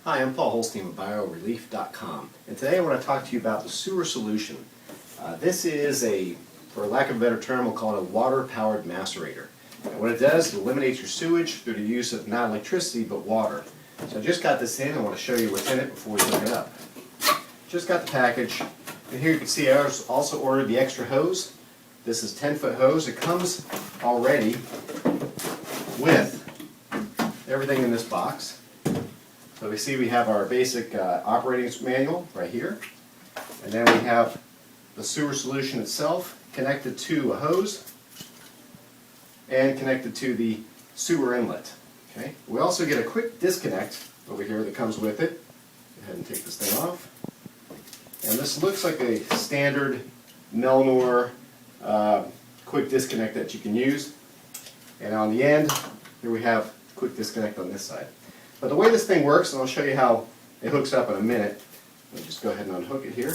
Hi, I'm Paul Holstein with BioRelief.com, and today I want to talk to you about the sewer solution. This is for lack of a better term, we'll call it a water-powered macerator. And what it does, it eliminates your sewage through the use of not electricity but water. So I just got this in. I want to show you what's in it before we hook it up. Just got the package, and here you can see I also ordered the extra hose. This is 10-foot hose. It comes already with everything in this box. So we see we have our basic operating manual right here, and then we have the sewer solution itself connected to a hose and connected to the sewer inlet. Okay. We also get a quick disconnect over here that comes with it. Go ahead and take this thing off. And this looks like a standard Melnor quick disconnect that you can use. And on the end, here we have quick disconnect on this side. But the way this thing works, and I'll show you how it hooks up in a minute. Let me just go ahead and unhook it here.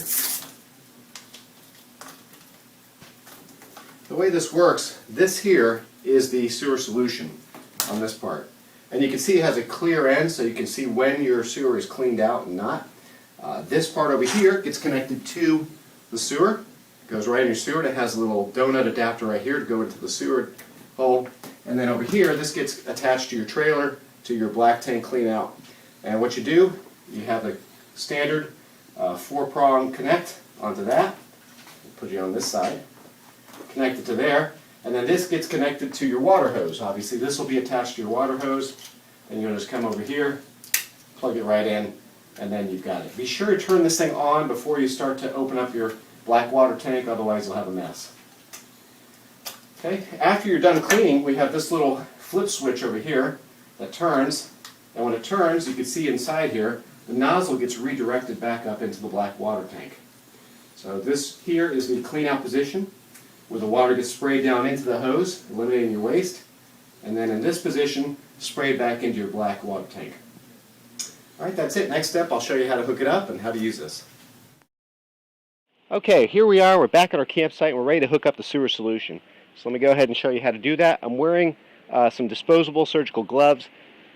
The way this works, this here is the sewer solution on this part. And you can see it has a clear end, so you can see when your sewer is cleaned out and not. This part over here gets connected to the sewer. It goes right in your sewer, and it has a little donut adapter right here to go into the sewer hole. And then over here, this gets attached to your trailer, to your black tank clean out. And what you do, you have the standard 4-prong connect onto that. Put you on this side. Connect it to there. And then this gets connected to your water hose. Obviously, this will be attached to your water hose. And you'll just come over here, plug it right in, and then you've got it. Be sure to turn this thing on before you start to open up your black water tank, otherwise you'll have a mess. Okay, after you're done cleaning, we have this little flip switch over here that turns, and when it turns, you can see inside here, the nozzle gets redirected back up into the black water tank. So this here is the clean out position, where the water gets sprayed down into the hose, eliminating your waste, and then in this position, sprayed back into your black water tank. Alright, that's it. Next step, I'll show you how to hook it up and how to use this. Okay, here we are. We're back at our campsite and we're ready to hook up the sewer solution. So let me go ahead and show you how to do that. I'm wearing some disposable surgical gloves.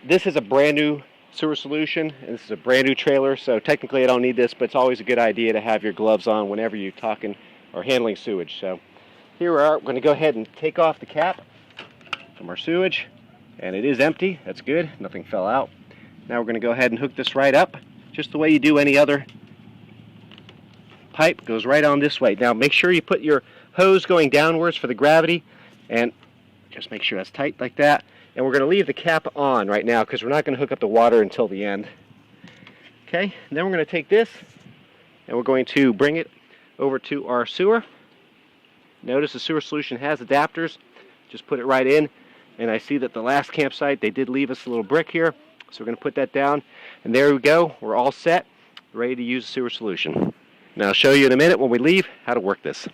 This is a brand new sewer solution, and this is a brand new trailer, so technically I don't need this, but it's always a good idea to have your gloves on whenever you're talking or handling sewage. So here we are. We're going to go ahead and take off the cap from our sewage, and it is empty. That's good. Nothing fell out. Now we're going to go ahead and hook this right up, just the way you do any other pipe. Goes right on this way. Now make sure you put your hose going downwards for the gravity, and just make sure that's tight like that. And we're going to leave the cap on right now because we're not going to hook up the water until the end. Okay, and then we're going to take this and we're going to bring it over to our sewer. Notice the sewer solution has adapters. Just put it right in, and I see that the last campsite they did leave us a little brick here, so we're going to put that down, and there we go. We're all set, ready to use the sewer solution. Now I'll show you in a minute when we leave how to work this.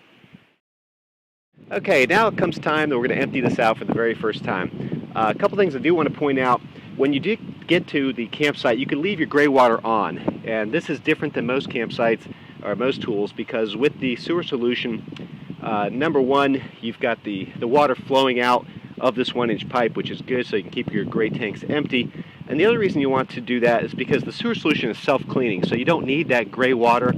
Okay, now it comes time that we're going to empty this out for the very first time. A couple things I do want to point out. When you do get to the campsite, you can leave your gray water on, and this is different than most campsites or most tools, because with the sewer solution, number one, you've got the water flowing out of this 1-inch pipe, which is good, so you can keep your gray tanks empty. And the other reason you want to do that is because the sewer solution is self-cleaning, so you don't need that gray water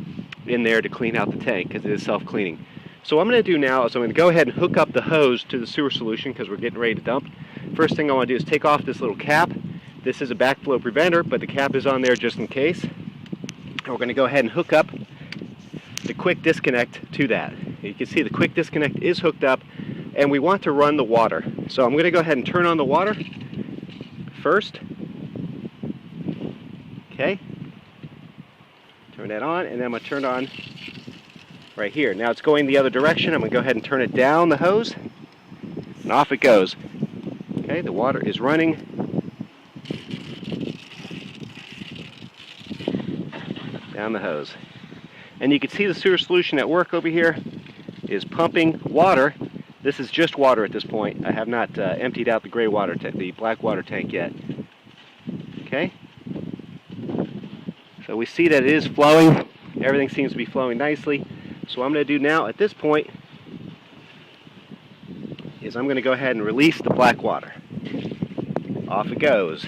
in there to clean out the tank, because it is self-cleaning. So what I'm going to do now is I'm going to go ahead and hook up the hose to the sewer solution because we're getting ready to dump. First thing I want to do is take off this little cap. This is a backflow preventer, but the cap is on there just in case. And we're going to go ahead and hook up the quick disconnect to that. You can see the quick disconnect is hooked up, and we want to run the water. So I'm going to go ahead and turn on the water first. Okay. Turn that on, and then I'm going to turn it on right here. Now it's going the other direction. I'm going to go ahead and turn it down the hose, and off it goes. Okay, the water is running. Down the hose. And you can see the sewer solution at work over here is pumping water. This is just water at this point. I have not emptied out the gray water tank, the black water tank yet. Okay? So we see that it is flowing. Everything seems to be flowing nicely. So what I'm going to do now at this point is I'm going to go ahead and release the black water. Off it goes. Okay, the water is running. Down the hose. And you can see the sewer solution at work over here is pumping water. This is just water at this point. I have not emptied out the gray water tank, the black water tank yet. Okay? So we see that it is flowing. Everything seems to be flowing nicely. So what I'm going to do now at this point is I'm going to go ahead and release the black water. Off it goes.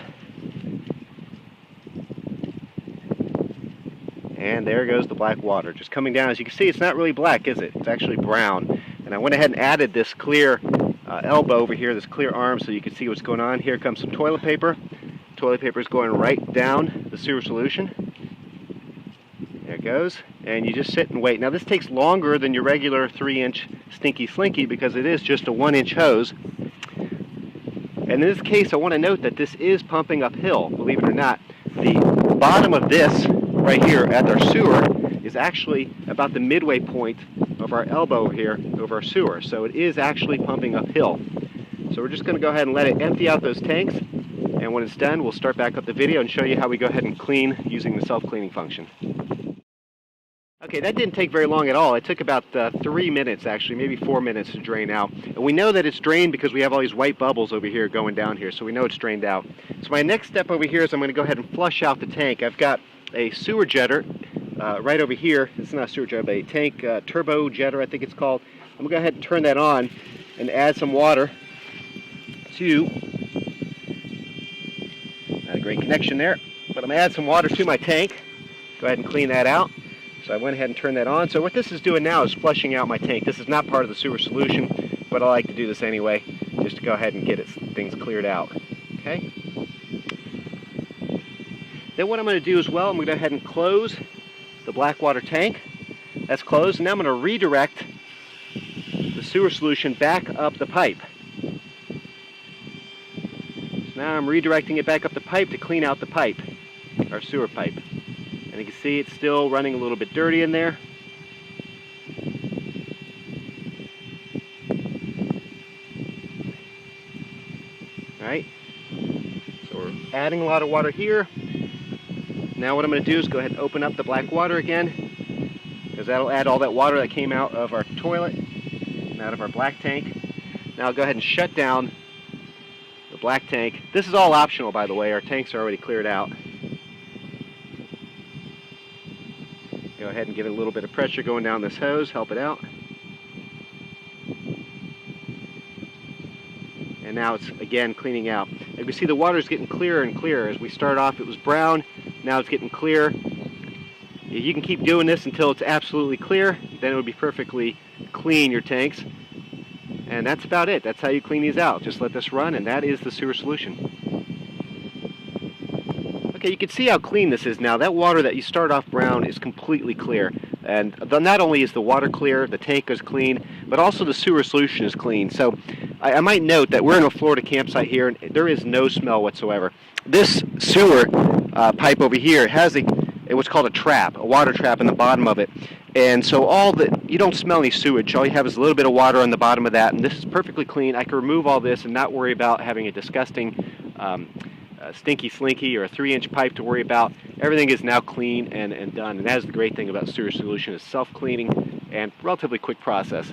And there goes the black water just coming down. As you can see, it's not really black, is it? It's actually brown. And I went ahead and added this clear elbow over here, this clear arm, so you can see what's going on. Here comes some toilet paper. Toilet paper is going right down the sewer solution. There it goes. And you just sit and wait. Now this takes longer than your regular 3-inch Stinky Slinky because it is just a 1-inch hose. And in this case, I want to note that this is pumping uphill, believe it or not. The bottom of this right here at our sewer is actually about the midway point of our elbow over here over our sewer. So it is actually pumping uphill. So we're just going to go ahead and let it empty out those tanks. And when it's done, we'll start back up the video and show you how we go ahead and clean using the self-cleaning function. Okay, that didn't take very long at all. It took about 3 minutes, actually, maybe 4 minutes to drain out. And we know that it's drained because we have all these white bubbles over here going down here, so we know it's drained out. So my next step over here is I'm going to go ahead and flush out the tank. I've got a sewer jetter right over here. It's not a sewer jetter, but a tank turbo jetter, I think it's called. I'm going to go ahead and turn that on and add some water to... Not a great connection there, but I'm going to add some water to my tank. Go ahead and clean that out. So I went ahead and turned that on. So what this is doing now is flushing out my tank. This is not part of the sewer solution, but I like to do this anyway, just to go ahead and get things cleared out. Okay? Then what I'm going to do as well, I'm going to go ahead and close the black water tank. That's closed. Now I'm going to redirect the sewer solution back up the pipe. So now I'm redirecting it back up the pipe to clean out the pipe, our sewer pipe. And you can see it's still running a little bit dirty in there. Alright, so we're adding a lot of water here. Now what I'm going to do is go ahead and open up the black water again, because that'll add all that water that came out of our toilet and out of our black tank. Now I'll go ahead and shut down the black tank. This is all optional, by the way. Our tanks are already cleared out. Go ahead and give it a little bit of pressure going down this hose, help it out. And now it's again cleaning out. You can see the water is getting clearer and clearer. As we start off it was brown, now it's getting clear. You can keep doing this until it's absolutely clear, then it would be perfectly clean, your tanks. And that's about it. That's how you clean these out. Just let this run, and that is the sewer solution. Okay, you can see how clean this is now. That water that you start off brown is completely clear. And not only is the water clear, the tank is clean, but also the sewer solution is clean. So I might note that we're in a Florida campsite here, and there is no smell whatsoever. This sewer pipe over here has what's called a trap, a water trap in the bottom of it. And so you don't smell any sewage. All you have is a little bit of water on the bottom of that, and this is perfectly clean. I can remove all this and not worry about having a disgusting Stinky Slinky or a 3-inch pipe to worry about. Everything is now clean and done. And that is the great thing about sewer solution, is self-cleaning and relatively quick process.